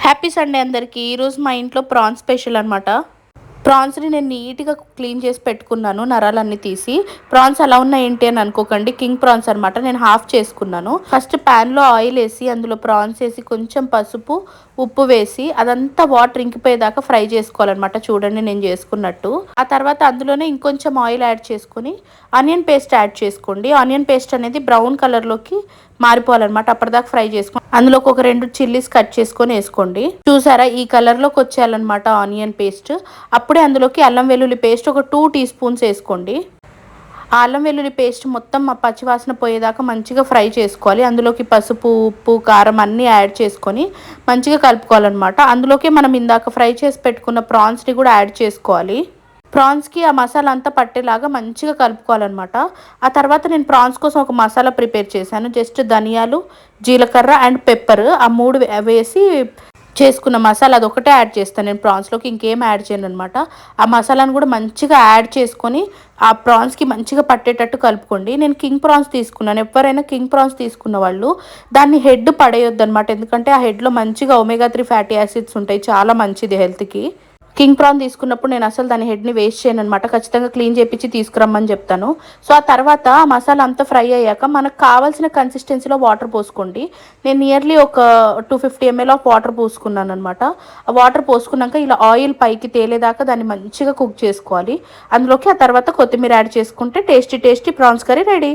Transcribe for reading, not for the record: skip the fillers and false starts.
Happy Sunday అందరికీ. ఈరోజు మా ఇంట్లో ప్రాన్స్ స్పెషల్ అనమాట. ప్రాన్స్ని నేను నీట్గా క్లీన్ చేసి పెట్టుకున్నాను, నరాలన్నీ తీసి. ప్రాన్స్ అలా ఉన్నాయి ఏంటి అని అనుకోకండి, కింగ్ ప్రాన్స్ అనమాట. నేను హాఫ్ చేసుకున్నాను. ఫస్ట్ ప్యాన్లో ఆయిల్ వేసి అందులో ప్రాన్స్ వేసి కొంచెం పసుపు ఉప్పు వేసి అదంతా వాటర్ ఇంకిపోయేదాకా ఫ్రై చేసుకోవాలన్నమాట. చూడండి నేను చేసుకున్నట్టు. ఆ తర్వాత అందులోనే ఇంకొంచెం ఆయిల్ యాడ్ చేసుకుని ఆనియన్ పేస్ట్ యాడ్ చేసుకోండి. ఆనియన్ పేస్ట్ అనేది బ్రౌన్ కలర్లోకి మారిపోవాలన్నమాట. అప్పటిదాకా ఫ్రై చేసుకోండి. అందులోకి ఒక 2 చిల్లీస్ కట్ చేసుకొని వేసుకోండి. చూసారా, ఈ కలర్లోకి వచ్చేయాలన్నమాట ఆనియన్ పేస్ట్. అప్పుడే అందులోకి అల్లం వెల్లుల్లి పేస్ట్ ఒక 2 టీ స్పూన్స్ వేసుకోండి. ఆ అల్లం వెల్లుల్లి పేస్ట్ మొత్తం పచ్చివాసన పోయేదాకా మంచిగా ఫ్రై చేసుకోవాలి. అందులోకి పసుపు ఉప్పు కారం అన్నీ యాడ్ చేసుకొని మంచిగా కలుపుకోవాలన్నమాట. అందులోకి మనం ఇందాక ఫ్రై చేసి పెట్టుకున్న ప్రాన్స్ని కూడా యాడ్ చేసుకోవాలి. ప్రాన్స్కి ఆ మసాలా అంతా పట్టేలాగా మంచిగా కలుపుకోవాలన్నమాట. ఆ తర్వాత నేను ప్రాన్స్ కోసం ఒక మసాలా ప్రిపేర్ చేశాను. జస్ట్ ధనియాలు జీలకర్ర అండ్ పెప్పర్ ఆ 3 వేసి చేసుకున్న మసాలా అదొకటే యాడ్ చేస్తాను నేను ప్రాన్స్లోకి, ఇంకేం యాడ్ చేయను అనమాట. ఆ మసాలాను కూడా మంచిగా యాడ్ చేసుకొని ఆ ప్రాన్స్కి మంచిగా పట్టేటట్టు కలుపుకోండి. నేను కింగ్ ప్రాన్స్ తీసుకున్నాను. ఎవరైనా కింగ్ ప్రాన్స్ తీసుకున్న వాళ్ళు దాన్ని హెడ్ పడేయొద్దు అనమాట. ఎందుకంటే ఆ హెడ్లో మంచిగా ఒమేగా 3 ఫ్యాటీ యాసిడ్స్ ఉంటాయి, చాలా మంచిది హెల్త్కి. కింగ్ ప్రాన్ తీసుకున్నప్పుడు నేను అసలు దాని హెడ్ని వేస్ట్ చేయను అనమాట. ఖచ్చితంగా క్లీన్ చేయించి తీసుకురమ్మని చెప్తాను. సో ఆ తర్వాత మసాలా అంతా ఫ్రై అయ్యాక మనకు కావాల్సిన కన్సిస్టెన్సీలో వాటర్ పోసుకోండి. నేను నియర్లీ ఒక 250 ml ఆఫ్ వాటర్ పోసుకున్నాను అనమాట. ఆ వాటర్ పోసుకున్నాక ఇలా ఆయిల్ పైకి తేలేదాకా దాన్ని మంచిగా కుక్ చేసుకోవాలి. అందులోకి ఆ తర్వాత కొత్తిమీర యాడ్ చేసుకుంటే టేస్టీ ప్రాన్స్ కర్రీ రెడీ.